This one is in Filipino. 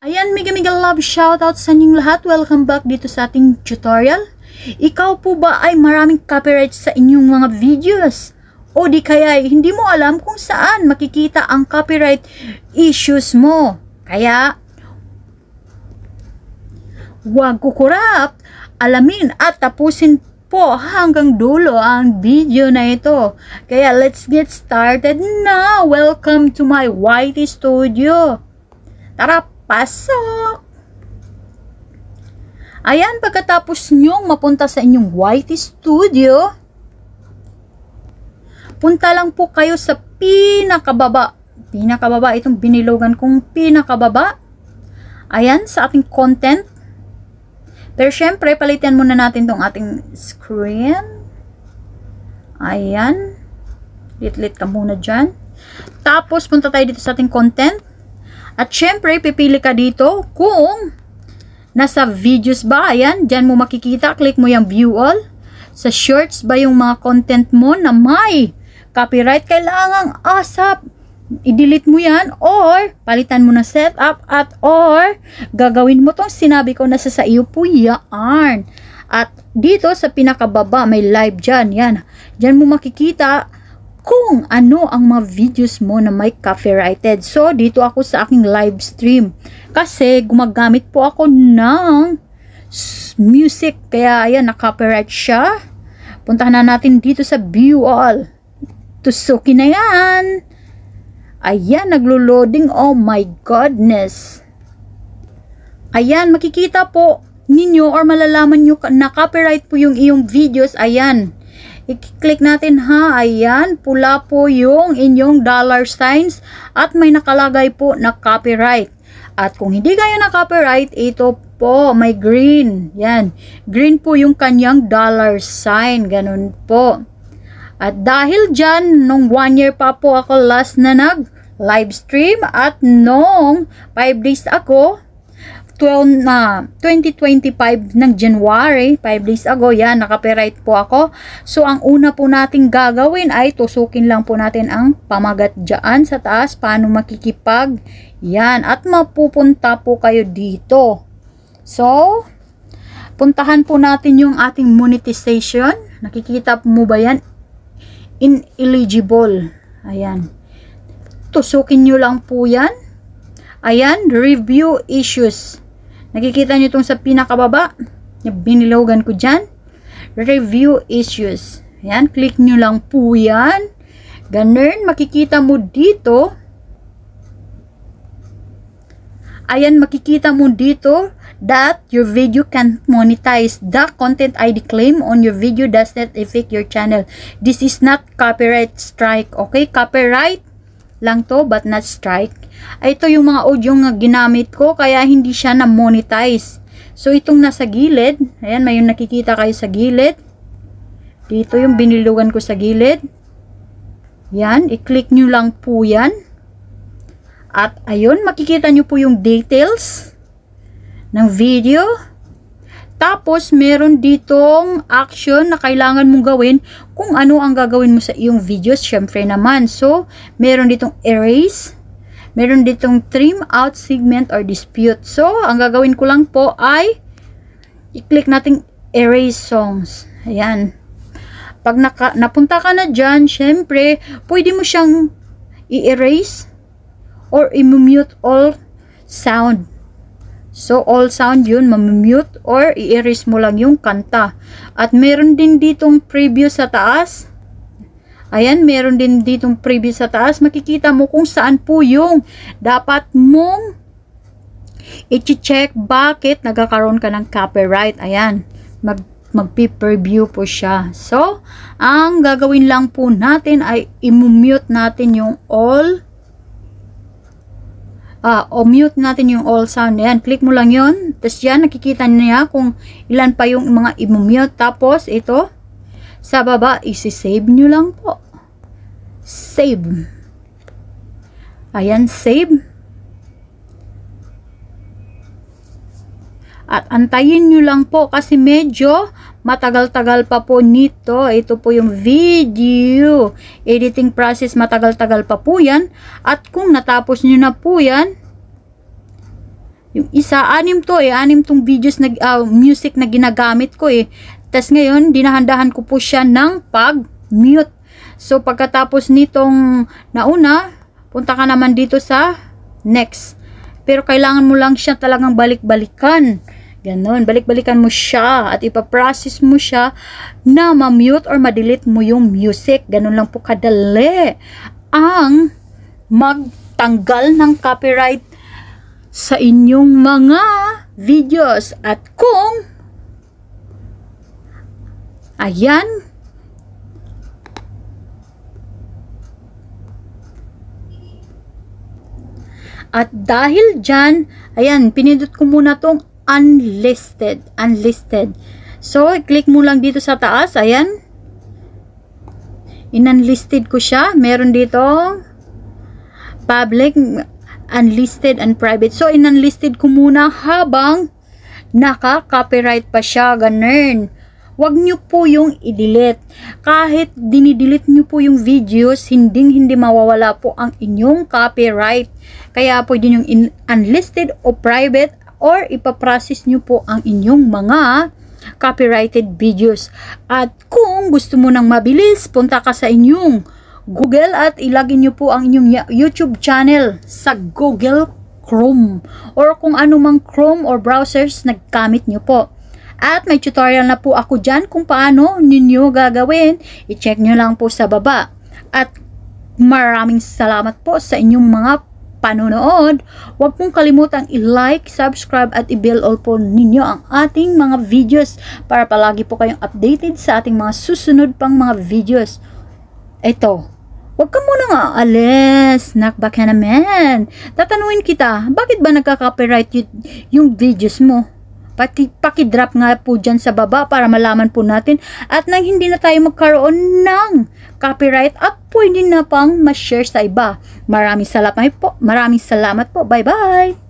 Ayan, mega love shoutout sa inyong lahat. Welcome back dito sa ating tutorial. Ikaw po ba ay maraming copyright sa inyong mga videos? O di kaya hindi mo alam kung saan makikita ang copyright issues mo? Kaya, huwag kukurap. Alamin at tapusin po hanggang dulo ang video na ito. Kaya let's get started now. Welcome to my YT Studio. Tara, pasok! Ayan, pagkatapos nyong mapunta sa inyong YT Studio, punta lang po kayo sa pinakababa. Pinakababa, itong binilogan kong pinakababa. Ayan, sa ating content. Pero syempre, palitan muna natin tong ating screen. Ayan. Lit-lit ka muna dyan. Tapos, punta tayo dito sa ating content. At syempre, pipili ka dito kung nasa videos ba. Ayan, dyan mo makikita. Click mo yung view all. Sa shorts ba yung mga content mo na may copyright? Kailangang ASAP. I-delete mo yan or palitan mo na setup at or gagawin mo tong sinabi ko na sa iyo po yan. At dito sa pinakababa may live dyan. Yan. Dyan mo makikita kung ano ang mga videos mo na may copyrighted. So, dito ako sa aking live stream. Kasi, gumagamit po ako ng music. Kaya, ayan, na-copyright siya. Puntahan na natin dito sa view all. Tusukin na yan. Ayan, naglo-loading. Oh my goodness. Ayan, makikita po ninyo or malalaman nyo na copyright po yung iyong videos. Ayan. I-click natin ha. Ayan, pula po yung inyong dollar signs at may nakalagay po na copyright. At kung hindi kayo na copyright, ito po may green. Yan, green po yung kanyang dollar sign. Ganun po. At dahil dyan, nung 1 year pa po ako last na nag-live stream at nung 5 days ako, 2025 ng January, 5 days ago, yan, nakapiright po ako. So, ang una po nating gagawin ay tusukin lang po natin ang pamagat dyan sa taas, paano makikipag, yan, at mapupunta po kayo dito. So, puntahan po natin yung ating monetization. Nakikita mo ba yan? Ineligible. Ayan. Tusukin nyo lang po yan. Ayan, review issues. Nakikita nyo itong sa pinakababa. Binilogan ko dyan. Review issues. Ayan, click nyo lang po yan. Ganun, makikita mo dito. Ayan, makikita mo dito that your video can't monetize. The content ID claim on your video does not affect your channel. This is not copyright strike. Okay, copyright lang to but not strike. Ito yung mga audio nga ginamit ko kaya hindi siya na monetize. So itong nasa gilid, ayan, may yung nakikita kayo sa gilid. Dito yung binilugan ko sa gilid. Yan, i-click nyo lang po yan. At ayun, makikita nyo po yung details ng video. Tapos, meron ditong action na kailangan mong gawin kung ano ang gagawin mo sa iyong videos. Syempre naman. So, meron ditong erase. Meron ditong trim out segment or dispute. So, ang gagawin ko lang po ay i-click natin erase songs. Ayan. Pag napunta ka na dyan, syempre, pwede mo siyang i-erase or i-mute all sound. So, all sound yun, mamimute or i-erase mo lang yung kanta. At meron din ditong preview sa taas. Ayan, meron din ditong preview sa taas. Makikita mo kung saan po yung dapat mong i-check bakit nagkakaroon ka ng copyright. Ayan, mag-preview po siya. So, ang gagawin lang po natin ay i-mute natin yung all mute natin yung all sound. Ayan, click mo lang yun. Tapos yan, nakikita niya kung ilan pa yung mga i-mute. Tapos, ito, sa baba, isi-save nyo lang po. Save. Ayan, save. At antayin nyo lang po kasi medyo matagal-tagal pa po nito. Ito po yung video editing process, matagal-tagal pa po yan. At kung natapos nyo na po yan, Yung isa, 6 to eh. 6 tong videos na, music na ginagamit ko eh. Tas ngayon, dinahandahan ko po siya ng pag-mute. So, pagkatapos nitong nauna, punta ka naman dito sa next. Pero kailangan mo lang siya talagang balik-balikan. Ganon, balik-balikan mo siya at ipaprocess mo siya na ma-mute or ma-delete mo yung music. Ganon lang po kadali ang magtanggal ng copyright sa inyong mga videos. At kung ayan, at dahil dyan, ayan, pinindot ko muna tong unlisted. So, i-click mo lang dito sa taas. Ayan. In-unlisted ko siya. Meron dito public, unlisted, and private. So, in-unlisted ko muna habang naka-copyright pa siya. Ganun. Huwag nyo po yung i-delete. Kahit dinidelete nyo po yung videos, hindi mawawala po ang inyong copyright. Kaya pwede yung unlisted o private or ipaprocess nyo po ang inyong mga copyrighted videos. At kung gusto mo nang mabilis, punta ka sa inyong Google at ilagin nyo po ang inyong YouTube channel sa Google Chrome or kung anumang Chrome or browsers na gamit nyo po. At may tutorial na po ako dyan kung paano ninyo gagawin. I-check nyo lang po sa baba. At maraming salamat po sa inyong mga panonood. Huwag pong kalimutang i-like, subscribe at i-bell all po ninyo ang ating mga videos para palagi po kayong updated sa ating mga susunod pang mga videos. Ito, huwag ka muna nga aalis. Nakba ka naman. Tatanungin kita, bakit ba nagka-copyright yung videos mo? Paki-drop nga po dyan sa baba para malaman po natin at nang hindi na tayo magkaroon ng copyright at pwede na pang ma-share sa iba. Maraming salamat po. Bye-bye!